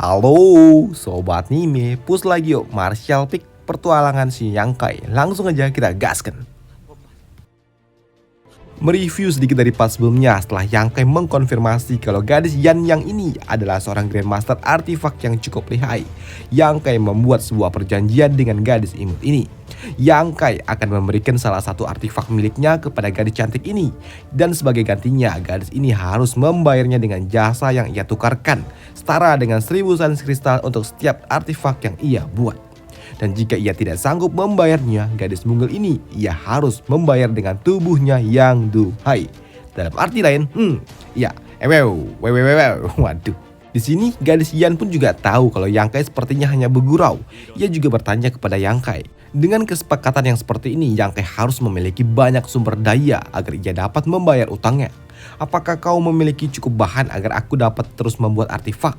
Halo Sobat Nime, push lagi yuk Martial Peak pertualangan si Yangkai. Langsung aja kita gaskan. Mereview sedikit dari part sebelumnya setelah Yangkai mengkonfirmasi kalau gadis Yan yang ini adalah seorang Grandmaster artifak yang cukup lihai. Yangkai membuat sebuah perjanjian dengan gadis imut ini. Yangkai akan memberikan salah satu artifak miliknya kepada gadis cantik ini. Dan sebagai gantinya, gadis ini harus membayarnya dengan jasa yang ia tukarkan, setara dengan 1000 sains kristal untuk setiap artifak yang ia buat. Dan jika ia tidak sanggup membayarnya, gadis mungil ini ia harus membayar dengan tubuhnya yang duhai. Dalam arti lain, waduh. Di sini gadis Yan pun juga tahu kalau Yangkai sepertinya hanya bergurau. Ia juga bertanya kepada Yangkai. Dengan kesepakatan yang seperti ini, Yangkai harus memiliki banyak sumber daya agar ia dapat membayar utangnya. Apakah kau memiliki cukup bahan agar aku dapat terus membuat artifak?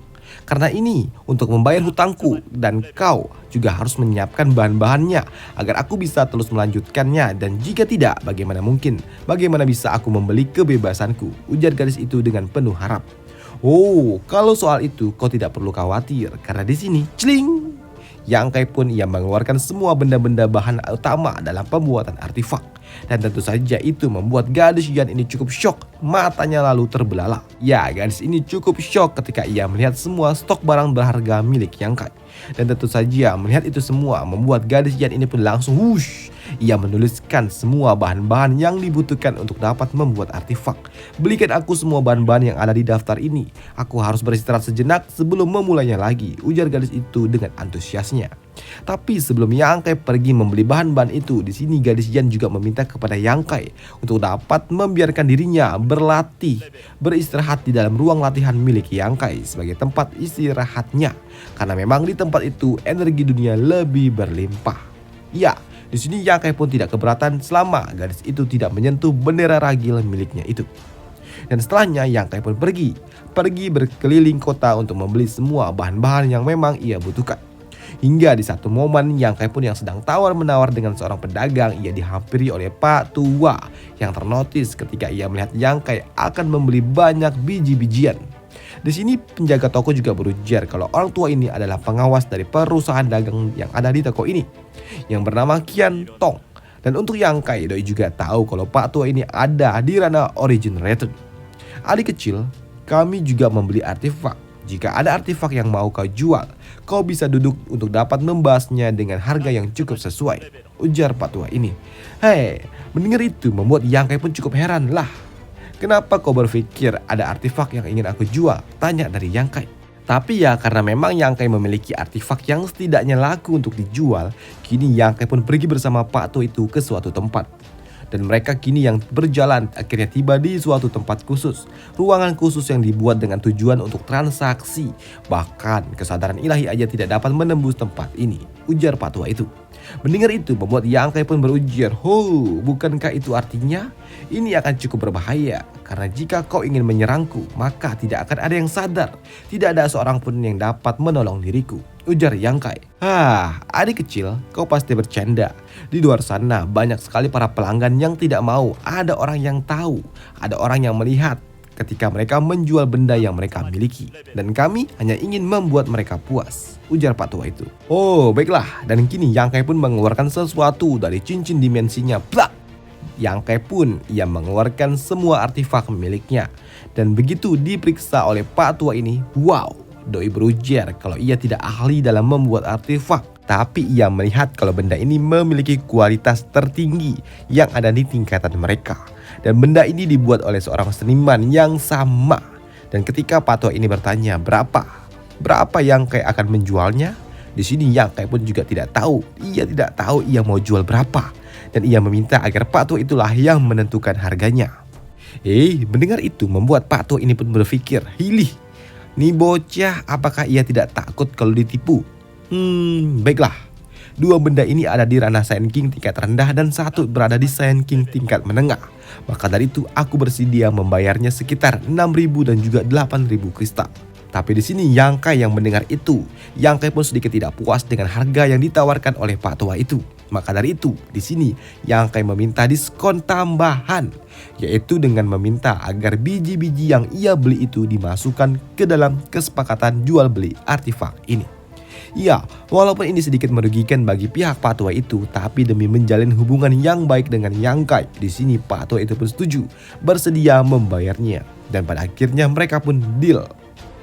Karena ini untuk membayar hutangku dan kau juga harus menyiapkan bahan-bahannya agar aku bisa terus melanjutkannya, dan jika tidak bagaimana mungkin? Bagaimana bisa aku membeli kebebasanku? Ujar gadis itu dengan penuh harap. Oh, kalau soal itu kau tidak perlu khawatir karena di sini celing Yangkai pun ia mengeluarkan semua benda-benda bahan utama dalam pembuatan artifak. Dan tentu saja itu membuat gadis Yan ini cukup syok, matanya lalu terbelalak. Ya, gadis ini cukup syok ketika ia melihat semua stok barang berharga milik Yangkai. Dan tentu saja melihat itu semua membuat gadis Yan ini pun langsung ia menuliskan semua bahan-bahan yang dibutuhkan untuk dapat membuat artifak. Belikan aku semua bahan-bahan yang ada di daftar ini. Aku harus beristirahat sejenak sebelum memulainya lagi, ujar gadis itu dengan antusiasnya. Tapi sebelum Yangkai pergi membeli bahan-bahan itu, di sini gadis Yan juga meminta kepada Yangkai untuk dapat membiarkan dirinya berlatih, beristirahat di dalam ruang latihan milik Yangkai sebagai tempat istirahatnya. Karena memang di tempat itu energi dunia lebih berlimpah. Ya, di sini Yangkai pun tidak keberatan selama gadis itu tidak menyentuh bendera ragil miliknya itu. Dan setelahnya Yangkai pun pergi berkeliling kota untuk membeli semua bahan-bahan yang memang ia butuhkan. Hingga di satu momen Yangkai pun yang sedang tawar-menawar dengan seorang pedagang, ia dihampiri oleh Pak Tua yang ternotis ketika ia melihat Yangkai akan membeli banyak biji-bijian. Di sini penjaga toko juga berujar kalau orang tua ini adalah pengawas dari perusahaan dagang yang ada di toko ini yang bernama Kian Tong. Dan untuk Yangkai, doi juga tahu kalau Pak Tua ini ada di ranah Origin Return. Adik kecil, kami juga membeli artifak. Jika ada artifak yang mau kau jual, kau bisa duduk untuk dapat membahasnya dengan harga yang cukup sesuai, ujar Pak Tua ini. Hei, mendengar itu membuat Yangkai pun cukup heran lah. Kenapa kau berpikir ada artifak yang ingin aku jual? Tanya dari Yangkai. Tapi ya karena memang Yangkai memiliki artifak yang setidaknya laku untuk dijual, kini Yangkai pun pergi bersama Pak Tua itu ke suatu tempat. Dan mereka kini yang berjalan akhirnya tiba di suatu tempat khusus. Ruangan khusus yang dibuat dengan tujuan untuk transaksi. Bahkan kesadaran ilahi aja tidak dapat menembus tempat ini, ujar Pak Tua itu. Mendengar itu membuat Yangkai pun berujar, bukankah itu artinya ini akan cukup berbahaya? Karena jika kau ingin menyerangku, maka tidak akan ada yang sadar. Tidak ada seorang pun yang dapat menolong diriku, ujar Yangkai. Adik kecil, kau pasti bercanda. Di luar sana banyak sekali para pelanggan yang tidak mau ada orang yang tahu, ada orang yang melihat ketika mereka menjual benda yang mereka miliki. Dan kami hanya ingin membuat mereka puas, ujar Pak Tua itu. Oh baiklah, dan kini Yangkai pun mengeluarkan sesuatu dari cincin dimensinya. Plak! Yangkai pun ia mengeluarkan semua artifak miliknya. Dan begitu diperiksa oleh Pak Tua ini, doi berujar kalau ia tidak ahli dalam membuat artifak. Tapi ia melihat kalau benda ini memiliki kualitas tertinggi yang ada di tingkatan mereka. Dan benda ini dibuat oleh seorang seniman yang sama. Dan ketika Pak Tua ini bertanya berapa Yangkai akan menjualnya, di sini Yangkai pun juga tidak tahu. Ia tidak tahu ia mau jual berapa. Dan ia meminta agar Pak Tua itulah yang menentukan harganya. Mendengar itu membuat Pak Tua ini pun berpikir, nih bocah, apakah ia tidak takut kalau ditipu? Baiklah. 2 benda ini ada di ranah Saiyan King tingkat rendah dan 1 berada di Saiyan King tingkat menengah. Maka dari itu aku bersedia membayarnya sekitar 6.000 dan juga 8.000 kristal. Tapi di sini Yangkai yang mendengar itu, Yangkai pun sedikit tidak puas dengan harga yang ditawarkan oleh Pak Tua itu. Maka dari itu, di sini Yang Kai meminta diskon tambahan, yaitu dengan meminta agar biji-biji yang ia beli itu dimasukkan ke dalam kesepakatan jual beli artefak ini. Ya, walaupun ini sedikit merugikan bagi pihak Pak Tua itu, tapi demi menjalin hubungan yang baik dengan Yang Kai, di sini Pak Tua itu pun setuju, bersedia membayarnya. Dan pada akhirnya mereka pun deal.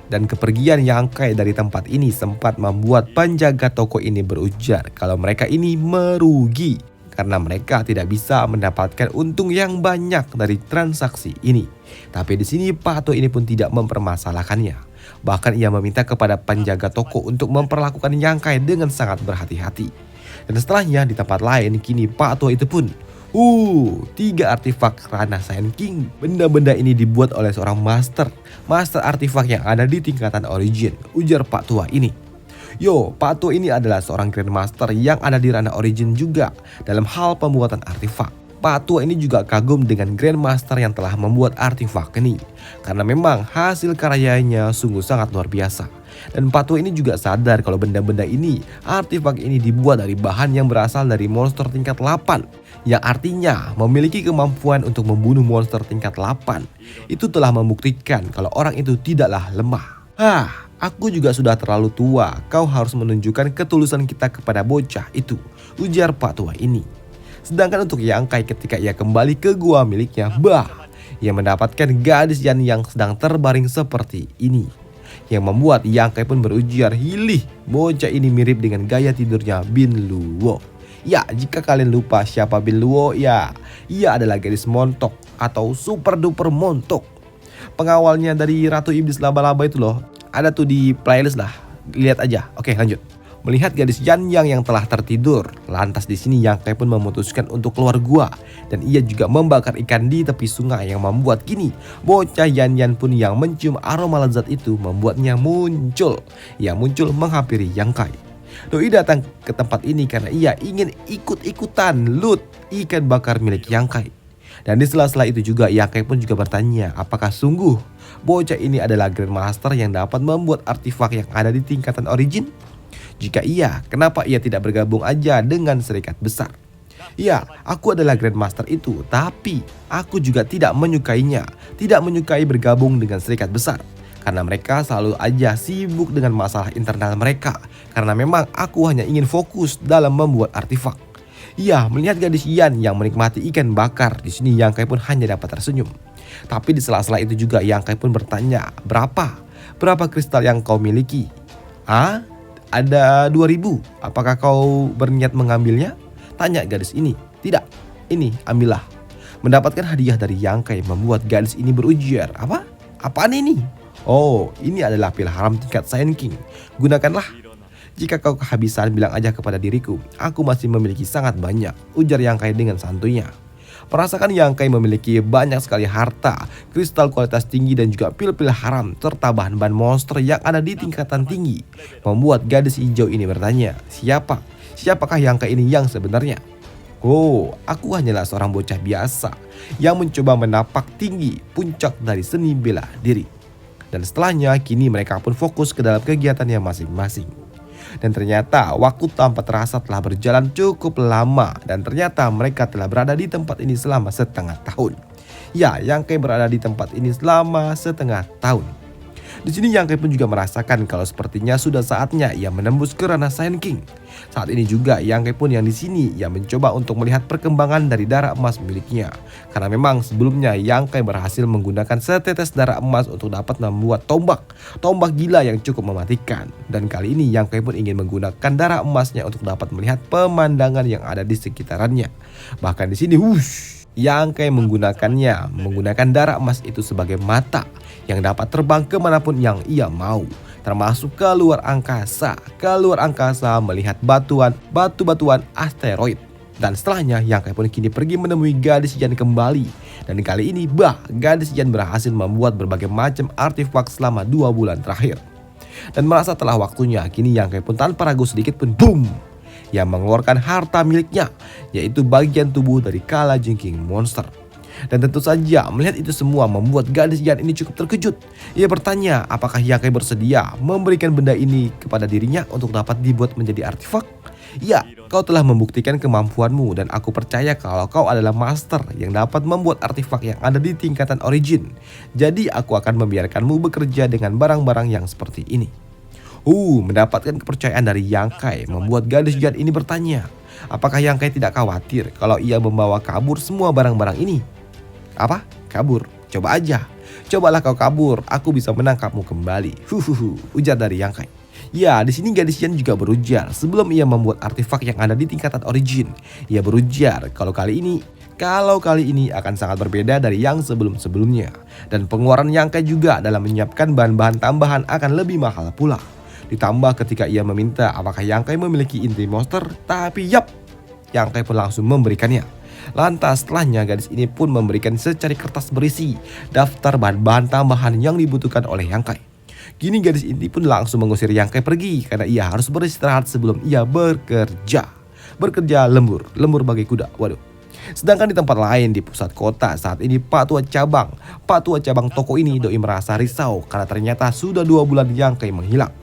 Dan kepergian Yang Kai dari tempat ini sempat membuat penjaga toko ini berujar kalau mereka ini merugi karena mereka tidak bisa mendapatkan untung yang banyak dari transaksi ini. Tapi di sini Pak Tua ini pun tidak mempermasalahkannya. Bahkan ia meminta kepada penjaga toko untuk memperlakukan Yang Kai dengan sangat berhati-hati. Dan setelahnya di tempat lain kini Pak Tua itu pun 3 artefak ranah Saiyan King. Benda-benda ini dibuat oleh seorang master artefak yang ada di tingkatan origin, ujar Pak Tua ini. Yo, Pak Tua ini adalah seorang grandmaster yang ada di ranah origin juga dalam hal pembuatan artefak. Pak Tua ini juga kagum dengan grandmaster yang telah membuat artefak ini, karena memang hasil karyanya sungguh sangat luar biasa. Dan Pak Tua ini juga sadar kalau benda-benda ini, artefak ini dibuat dari bahan yang berasal dari monster tingkat 8, yang artinya memiliki kemampuan untuk membunuh monster tingkat 8. Itu telah membuktikan kalau orang itu tidaklah lemah. Aku juga sudah terlalu tua, kau harus menunjukkan ketulusan kita kepada bocah itu, ujar Pak Tua ini. Sedangkan untuk Yang Kai ketika ia kembali ke gua miliknya, ia mendapatkan gadis Yan yang sedang terbaring seperti ini. Yang membuat Yang Kai pun berujar, hilih, bocah ini mirip dengan gaya tidurnya Bin Luo. Ya, jika kalian lupa siapa Bin Luo, ya, ia adalah gadis montok atau super duper montok. Pengawalnya dari Ratu Iblis Laba-Laba itu loh. Ada tuh di playlist lah, lihat aja. Oke, lanjut. Melihat gadis Yan yang telah tertidur, lantas di sini Yang Kai pun memutuskan untuk keluar gua dan ia juga membakar ikan di tepi sungai yang membuat kini bocah Yan pun yang mencium aroma lezat itu membuatnya muncul. Ia muncul menghampiri Yang Kai. Doi datang ke tempat ini karena ia ingin ikut-ikutan loot ikan bakar milik Yang Kai. Dan di sela-sela itu juga Yang Kai pun juga bertanya apakah sungguh bocah ini adalah grandmaster yang dapat membuat artefak yang ada di tingkatan origin? Jika iya, kenapa ia tidak bergabung aja dengan serikat besar? Ya, aku adalah grandmaster itu, tapi aku juga tidak menyukainya, tidak menyukai bergabung dengan serikat besar. Karena mereka selalu aja sibuk dengan masalah internal mereka. Karena memang aku hanya ingin fokus dalam membuat artefak. Iya, melihat gadis Yan yang menikmati ikan bakar, di sini Yang Kai pun hanya dapat tersenyum. Tapi di sela-sela itu juga Yang Kai pun bertanya, berapa kristal yang kau miliki? Ada 2000, apakah kau berniat mengambilnya? Tanya gadis ini. Tidak, ini ambillah. Mendapatkan hadiah dari Yang Kai membuat gadis ini berujar. Apaan ini? Oh, ini adalah pil haram tingkat Saiyan King. Gunakanlah. Jika kau kehabisan, bilang aja kepada diriku. Aku masih memiliki sangat banyak, ujar Yang Kai dengan santuinya. Merasakan Yang Kai memiliki banyak sekali harta, kristal kualitas tinggi dan juga pil-pil haram serta bahan-bahan monster yang ada di tingkatan tinggi, membuat gadis hijau ini bertanya, siapakah Yang Kai ini yang sebenarnya? Oh, aku hanyalah seorang bocah biasa yang mencoba menapak tinggi puncak dari seni bela diri. Dan setelahnya kini mereka pun fokus ke dalam kegiatannya masing-masing. Dan ternyata waktu tanpa terasa telah berjalan cukup lama dan ternyata mereka telah berada di tempat ini selama setengah tahun. Ya, Yang Kai berada di tempat ini selama setengah tahun. Di sini Yang Kai pun juga merasakan kalau sepertinya sudah saatnya ia menembus ke ranah Saiyan King. Saat ini juga Yang Kai pun yang di sini ia mencoba untuk melihat perkembangan dari darah emas miliknya. Karena memang sebelumnya Yang Kai berhasil menggunakan setetes darah emas untuk dapat membuat tombak gila yang cukup mematikan. Dan kali ini Yang Kai pun ingin menggunakan darah emasnya untuk dapat melihat pemandangan yang ada di sekitarannya. Bahkan di sini Yang Kai menggunakan darah emas itu sebagai mata yang dapat terbang kemanapun yang ia mau, termasuk keluar angkasa melihat batu-batuan asteroid. Dan setelahnya Yang Kai pun kini pergi menemui gadis Yan kembali. Dan kali ini gadis Yan berhasil membuat berbagai macam artefak selama 2 bulan terakhir. Dan merasa telah waktunya, kini Yang Kai pun tanpa ragu sedikit pun yang mengeluarkan harta miliknya, yaitu bagian tubuh dari kala jengking monster. Dan tentu saja melihat itu semua membuat gadis Yan ini cukup terkejut. Ia bertanya apakah Yang Kai bersedia memberikan benda ini kepada dirinya untuk dapat dibuat menjadi artefak. Ya, kau telah membuktikan kemampuanmu dan aku percaya kalau kau adalah master yang dapat membuat artefak yang ada di tingkatan origin. Jadi aku akan membiarkanmu bekerja dengan barang-barang yang seperti ini. Mendapatkan kepercayaan dari Yang Kai membuat gadis jahat ini bertanya, apakah Yang Kai tidak khawatir kalau ia membawa kabur semua barang-barang ini? Apa? Kabur? Coba aja. Cobalah kau kabur, aku bisa menangkapmu kembali. Ujar dari Yang Kai. Ya, di sini gadis Yan juga berujar sebelum ia membuat artefak yang ada di tingkatan origin. Ia berujar kalau kali ini akan sangat berbeda dari yang sebelum-sebelumnya. Dan pengeluaran Yang Kai juga dalam menyiapkan bahan-bahan tambahan akan lebih mahal pula. Ditambah ketika ia meminta apakah Yang Kai memiliki inti monster, tapi yap, Yang Kai pun langsung memberikannya. Lantas setelahnya gadis ini pun memberikan secari kertas berisi daftar bahan-bahan tambahan yang dibutuhkan oleh Yang Kai. Kini gadis ini pun langsung mengusir Yang Kai pergi karena ia harus beristirahat sebelum ia bekerja. Bekerja lembur bagai kuda. Waduh. Sedangkan di tempat lain di pusat kota saat ini Pak Tua cabang toko ini doi merasa risau karena ternyata sudah 2 bulan Yang Kai menghilang.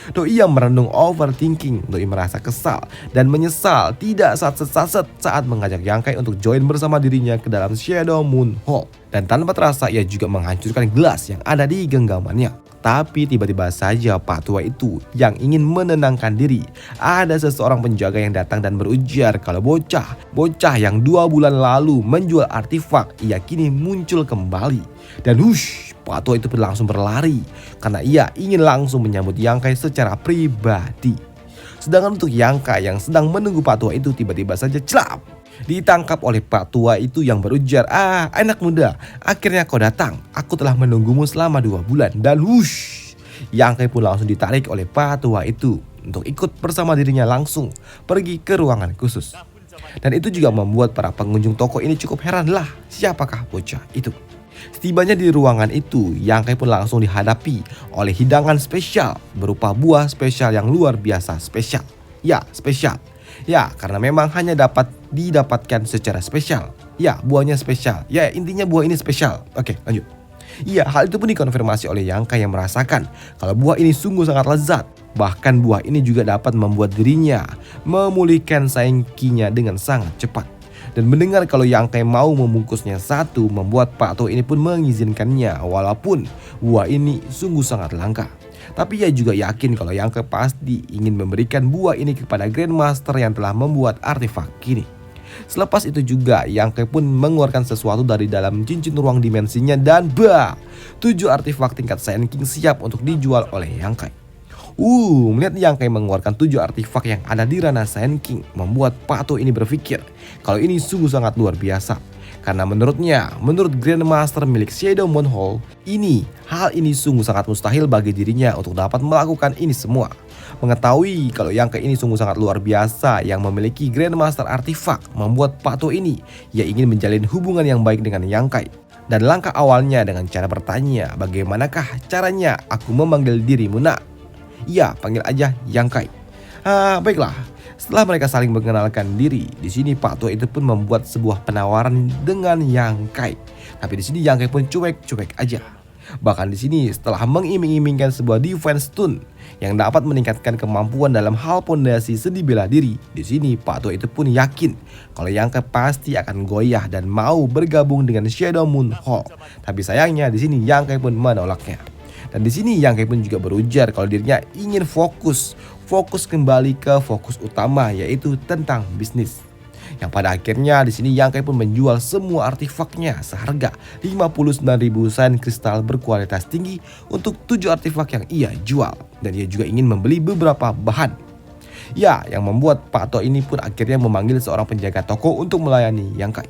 Doi yang merenung overthinking, doi merasa kesal dan menyesal tidak saset saat mengajak Yang Kai untuk join bersama dirinya ke dalam Shadow Moon Hall. Dan tanpa terasa ia juga menghancurkan gelas yang ada di genggamannya. Tapi tiba-tiba saja Pak Tua itu yang ingin menenangkan diri. Ada seseorang penjaga yang datang dan berujar kalau bocah yang 2 bulan lalu menjual artefak ia kini muncul kembali. Dan Pak Tua itu pun langsung berlari karena ia ingin langsung menyambut Yang Kai secara pribadi. Sedangkan untuk Yang Kai yang sedang menunggu Pak Tua itu tiba-tiba saja celap ditangkap oleh Pak Tua itu yang berujar, anak muda, akhirnya kau datang. Aku telah menunggumu selama 2 bulan. Dan Yang Kai pun langsung ditarik oleh Pak Tua itu untuk ikut bersama dirinya langsung pergi ke ruangan khusus. Dan itu juga membuat para pengunjung toko ini cukup heran lah, siapakah bocah itu. Setibanya di ruangan itu, Yang Kai pun langsung dihadapi oleh hidangan spesial berupa buah spesial yang luar biasa spesial. Ya, spesial. Ya, karena memang hanya dapat didapatkan secara spesial. Ya, buahnya spesial. Ya, intinya buah ini spesial. Oke, lanjut. Iya, hal itu pun dikonfirmasi oleh Yang Kai yang merasakan kalau buah ini sungguh sangat lezat. Bahkan buah ini juga dapat membuat dirinya memulihkan saingkinya dengan sangat cepat. Dan mendengar kalau Yang Kai mau membungkusnya satu, membuat Pak Tua ini pun mengizinkannya walaupun buah ini sungguh sangat langka. Tapi ia juga yakin kalau Yang Kai pasti ingin memberikan buah ini kepada Grandmaster yang telah membuat artefak ini. Selepas itu juga Yang Kai pun mengeluarkan sesuatu dari dalam cincin ruang dimensinya dan 7 artefak tingkat Saiyan King siap untuk dijual oleh Yang Kai. Melihat Yang Kai mengeluarkan 7 artefak yang ada di ranah Saiyan King membuat Pak Tua ini berpikir kalau ini sungguh sangat luar biasa. Karena menurut Grandmaster milik Shadow Moon Hall, hal ini sungguh sangat mustahil bagi dirinya untuk dapat melakukan ini semua. Mengetahui kalau Yang Kai ini sungguh sangat luar biasa yang memiliki Grandmaster artefak membuat Pak Tua ini ia ingin menjalin hubungan yang baik dengan Yang Kai. Dan langkah awalnya dengan cara bertanya, bagaimanakah caranya aku memanggil dirimu nak? Iya, panggil aja Yang Kai. Baiklah. Setelah mereka saling mengenalkan diri, di sini Pak Tua itu pun membuat sebuah penawaran dengan Yang Kai. Tapi di sini Yang Kai pun cuek aja. Bahkan di sini setelah mengiming-imingkan sebuah defense stun yang dapat meningkatkan kemampuan dalam hal pondasi seni bela diri, di sini Pak Tua itu pun yakin kalau Yang Kai pasti akan goyah dan mau bergabung dengan Shadow Moon Hall. Tapi sayangnya di sini Yang Kai pun menolaknya. Dan di sini Yang Kai pun juga berujar kalau dirinya ingin fokus kembali ke fokus utama, yaitu tentang bisnis. Yang pada akhirnya di sini Yang Kai pun menjual semua artefaknya seharga 59.000 Saiyan kristal berkualitas tinggi untuk 7 artefak yang ia jual. Dan ia juga ingin membeli beberapa bahan. Ya, yang membuat Pak Tua ini pun akhirnya memanggil seorang penjaga toko untuk melayani Yang Kai.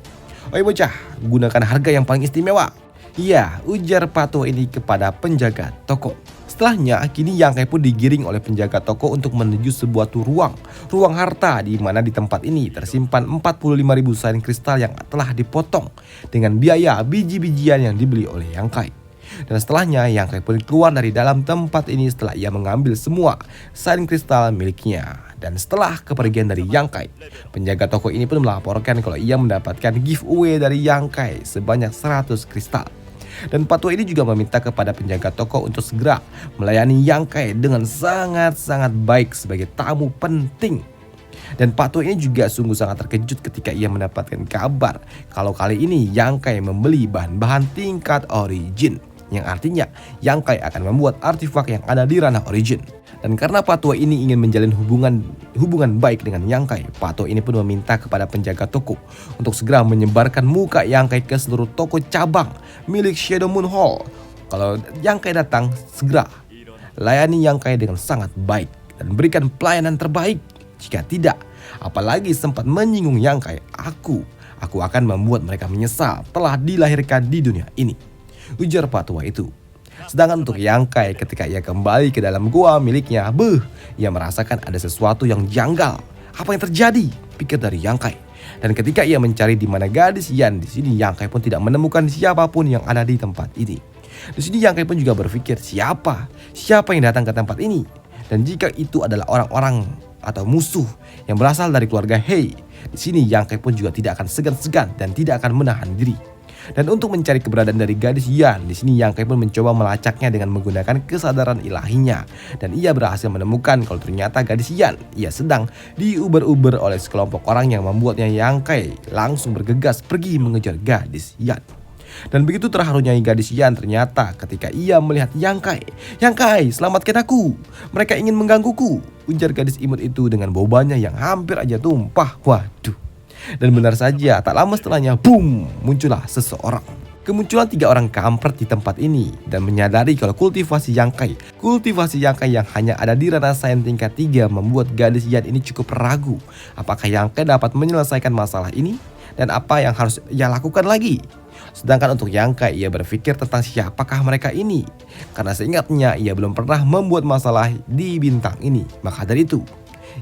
Oi bocah, gunakan harga yang paling istimewa. Iya, ujar Pak Tua ini kepada penjaga toko. Setelahnya, kini Yang Kai pun digiring oleh penjaga toko untuk menuju sebuah ruang harta di mana di tempat ini tersimpan 45.000 Saiyan kristal yang telah dipotong dengan biaya biji-bijian yang dibeli oleh Yang Kai. Dan setelahnya Yang Kai pun keluar dari dalam tempat ini setelah ia mengambil semua Saiyan kristal miliknya. Dan setelah kepergian dari Yang Kai, penjaga toko ini pun melaporkan kalau ia mendapatkan giveaway dari Yang Kai sebanyak 100 kristal. Dan Pak Tua ini juga meminta kepada penjaga toko untuk segera melayani Yang Kai dengan sangat-sangat baik sebagai tamu penting. Dan Pak Tua ini juga sungguh sangat terkejut ketika ia mendapatkan kabar kalau kali ini Yang Kai membeli bahan-bahan tingkat origin, yang artinya Yang Kai akan membuat artefak yang ada di ranah origin. Dan karena Pak Tua ini ingin menjalin hubungan baik dengan Yang Kai, Pak Tua ini pun meminta kepada penjaga toko untuk segera menyebarkan muka Yang Kai ke seluruh toko cabang milik Shadow Moon Hall. Kalau Yang Kai datang, segera layani Yang Kai dengan sangat baik dan berikan pelayanan terbaik. Jika tidak, apalagi sempat menyinggung Yang Kai, aku akan membuat mereka menyesal telah dilahirkan di dunia ini, ujar Pak Tua itu. Sedangkan untuk Yang Kai, ketika ia kembali ke dalam gua miliknya, ia merasakan ada sesuatu yang janggal. Apa yang terjadi? Pikir dari Yang Kai. Dan ketika ia mencari di mana gadis Yan, di sini Yang Kai pun tidak menemukan siapapun yang ada di tempat ini. Di sini Yang Kai pun juga berpikir, siapa yang datang ke tempat ini? Dan jika itu adalah orang-orang atau musuh yang berasal dari keluarga Hei, di sini Yang Kai pun juga tidak akan segan-segan dan tidak akan menahan diri. Dan untuk mencari keberadaan dari gadis Yan, di sini Yang Kai pun mencoba melacaknya dengan menggunakan kesadaran ilahinya. Dan ia berhasil menemukan kalau ternyata gadis Yan ia sedang diuber-uber oleh sekelompok orang yang membuatnya Yang Kai langsung bergegas pergi mengejar gadis Yan. Dan begitu terharunya gadis Yan ternyata ketika ia melihat Yang Kai. Yang Kai, selamatkan aku. Mereka ingin menggangguku, ujar gadis imut itu dengan bobanya yang hampir aja tumpah. Waduh. Dan benar saja, tak lama setelahnya, boom, muncullah seseorang. Kemunculan 3 orang kampret di tempat ini dan menyadari kalau kultivasi Yang Kai yang hanya ada di ranah sains tingkat 3 membuat gadis Yan ini cukup ragu. Apakah Yang Kai dapat menyelesaikan masalah ini? Dan apa yang harus ia lakukan lagi? Sedangkan untuk Yang Kai, ia berpikir tentang siapakah mereka ini. Karena seingatnya ia belum pernah membuat masalah di bintang ini. Maka dari itu,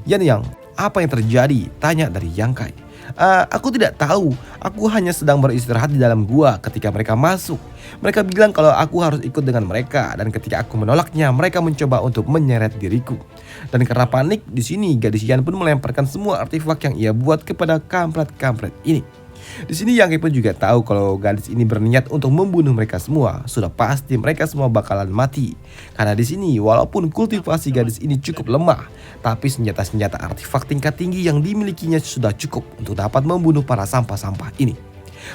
Yang, apa yang terjadi? Tanya dari Yang Kai. Aku tidak tahu, aku hanya sedang beristirahat di dalam gua ketika mereka masuk. Mereka bilang kalau aku harus ikut dengan mereka, dan ketika aku menolaknya, mereka mencoba untuk menyeret diriku. Dan karena panik, di sini gadis Yan pun melemparkan semua artefak yang ia buat kepada kampret-kampret ini. Di sini Yang Kai pun juga tahu kalau gadis ini berniat untuk membunuh mereka semua. Sudah pasti mereka semua bakalan mati. Karena di sini walaupun kultivasi gadis ini cukup lemah, tapi senjata-senjata artefak tingkat tinggi yang dimilikinya sudah cukup untuk dapat membunuh para sampah-sampah ini.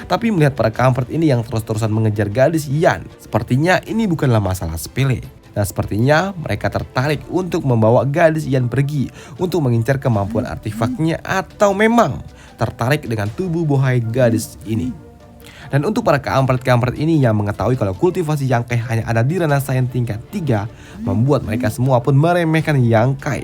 Tapi melihat para kampret ini yang terus-terusan mengejar gadis Yan, sepertinya ini bukanlah masalah sepele. Dan sepertinya mereka tertarik untuk membawa gadis Yan pergi untuk mengincar kemampuan artefaknya, atau memang tertarik dengan tubuh bohai gadis ini. Dan untuk para kampret-kampret ini yang mengetahui kalau kultivasi Yang Kai hanya ada di ranah sains tingkat 3, membuat mereka semua pun meremehkan Yang Kai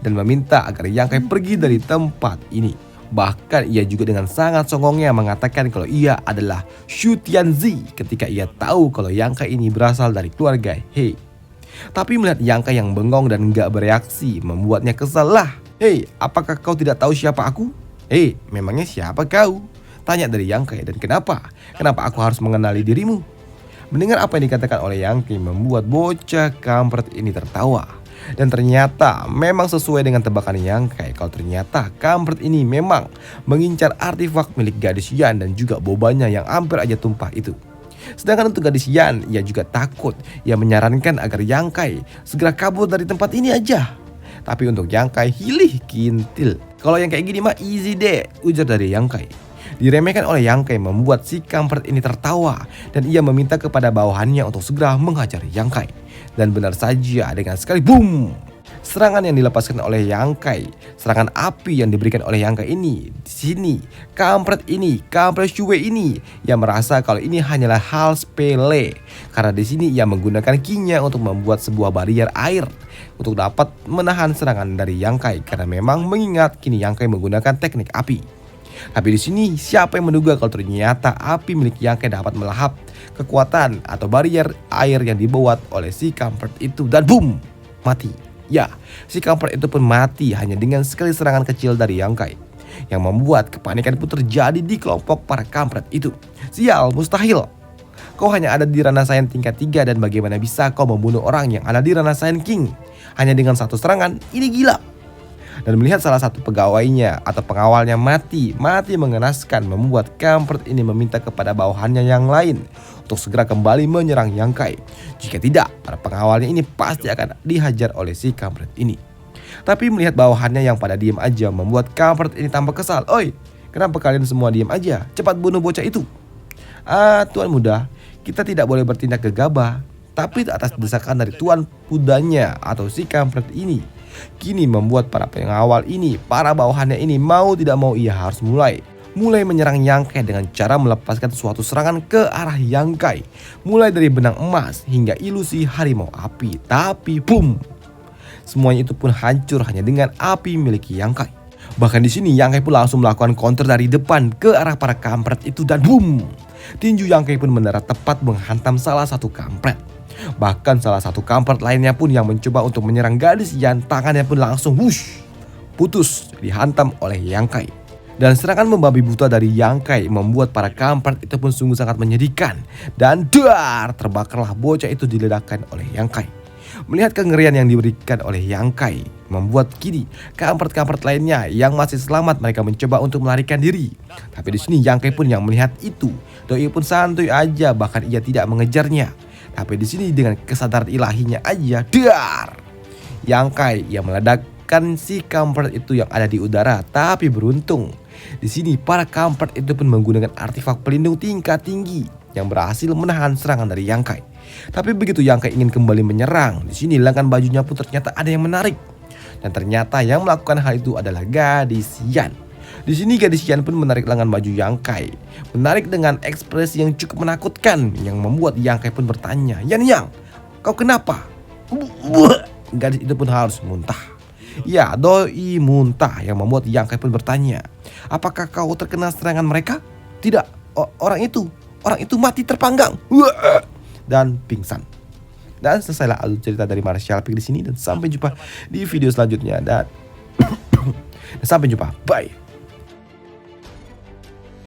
dan meminta agar Yang Kai pergi dari tempat ini. Bahkan ia juga dengan sangat songongnya mengatakan kalau ia adalah Shu Tianzi ketika ia tahu kalau Yang Kai ini berasal dari keluarga Hei. Tapi melihat Yang Kai yang bengong dan gak bereaksi membuatnya kesal. Lah, hei, apakah kau tidak tahu siapa aku? Hei, memangnya siapa kau? Tanya dari Yang Kai. Dan kenapa aku harus mengenali dirimu? Mendengar apa yang dikatakan oleh Yang Kai membuat bocah kampret ini tertawa. Dan ternyata memang sesuai dengan tebakan Yang Kai kalau ternyata kampret ini memang mengincar artefak milik gadis Yan dan juga bobanya yang hampir aja tumpah itu. Sedangkan untuk gadis Yan, ia juga takut. Ia menyarankan agar Yang Kai segera kabur dari tempat ini aja. Tapi untuk Yang Kai, hilih kintil. Kalau yang kayak gini mah easy deh, ujar dari Yang Kai. Diremehkan oleh Yang Kai membuat si kampret ini tertawa. Dan ia meminta kepada bawahannya untuk segera menghajar Yang Kai. Dan benar saja, dengan sekali boom, serangan yang dilepaskan oleh Yang Kai, serangan api yang diberikan oleh Yang Kai ini. Di sini, kampret Shue ini, yang merasa kalau ini hanyalah hal sepele. Karena di sini ia menggunakan ki-nya untuk membuat sebuah barrier air untuk dapat menahan serangan dari Yang Kai. Karena memang mengingat kini Yang Kai menggunakan teknik api. Tapi di sini siapa yang menduga kalau ternyata api milik Yang Kai dapat melahap kekuatan atau barrier air yang dibuat oleh si kampret itu, dan boom, mati. Ya, si kampret itu pun mati hanya dengan sekali serangan kecil dari Yang Kai, yang membuat kepanikan pun terjadi di kelompok para kampret itu. Sial, mustahil. Kau hanya ada di ranah sains tingkat 3 dan bagaimana bisa kau membunuh orang yang ada di ranah sains king hanya dengan satu serangan? Ini gila. Dan melihat salah satu pegawainya atau pengawalnya mati mengenaskan, membuat kampret ini meminta kepada bawahannya yang lain untuk segera kembali menyerang Yang Kai. Jika tidak, para pengawalnya ini pasti akan dihajar oleh si kampret ini. Tapi melihat bawahannya yang pada diam aja membuat kampret ini tambah kesal. Oi, kenapa kalian semua diam aja? Cepat bunuh bocah itu. Tuan muda, kita tidak boleh bertindak gegabah. Tapi atas desakan dari tuan mudanya atau si kampret ini, kini membuat para pengawal ini, para bawahannya ini mau tidak mau ia harus mulai menyerang Yang Kai dengan cara melepaskan suatu serangan ke arah Yang Kai. Mulai dari benang emas hingga ilusi harimau api. Tapi boom, semuanya itu pun hancur hanya dengan api milik Yang Kai. Bahkan di sini Yang Kai pun langsung melakukan counter dari depan ke arah para kampret itu dan boom, tinju Yang Kai pun mendarat tepat menghantam salah satu kampret. Bahkan salah satu kampret lainnya pun yang mencoba untuk menyerang gadis yang tangannya pun langsung wush, putus dihantam oleh Yang Kai. Dan serangan membabi buta dari Yang Kai membuat para kampret itu pun sungguh sangat menyedihkan. Dan dar, terbakarlah bocah itu diledakkan oleh Yang Kai. Melihat kengerian yang diberikan oleh Yang Kai membuat kini kampret-kampret lainnya yang masih selamat mereka mencoba untuk melarikan diri. Tapi di sini Yang Kai pun yang melihat itu, doi pun santuy aja, bahkan ia tidak mengejarnya. Tapi di sini dengan kesadaran ilahinya aja, dar, Yang Kai yang meledakkan si kampret itu yang ada di udara. Tapi beruntung di sini para kampret itu pun menggunakan artefak pelindung tingkat tinggi yang berhasil menahan serangan dari Yang Kai. Tapi begitu Yang Kai ingin kembali menyerang, di sini lengan bajunya pun ternyata ada yang menarik. Dan ternyata yang melakukan hal itu adalah gadis Yan. Di sini gadis Yan pun menarik lengan baju Yang Kai, menarik dengan ekspresi yang cukup menakutkan yang membuat Yang Kai pun bertanya, Yang, kau kenapa? Gadis itu pun harus muntah. Ya, doi muntah yang membuat Yang Kai pun bertanya, apakah kau terkena serangan mereka? Tidak, orang itu mati terpanggang dan pingsan. Dan selesailah alur cerita dari Martial Peak di sini, dan sampai jumpa di video selanjutnya dan sampai jumpa, bye.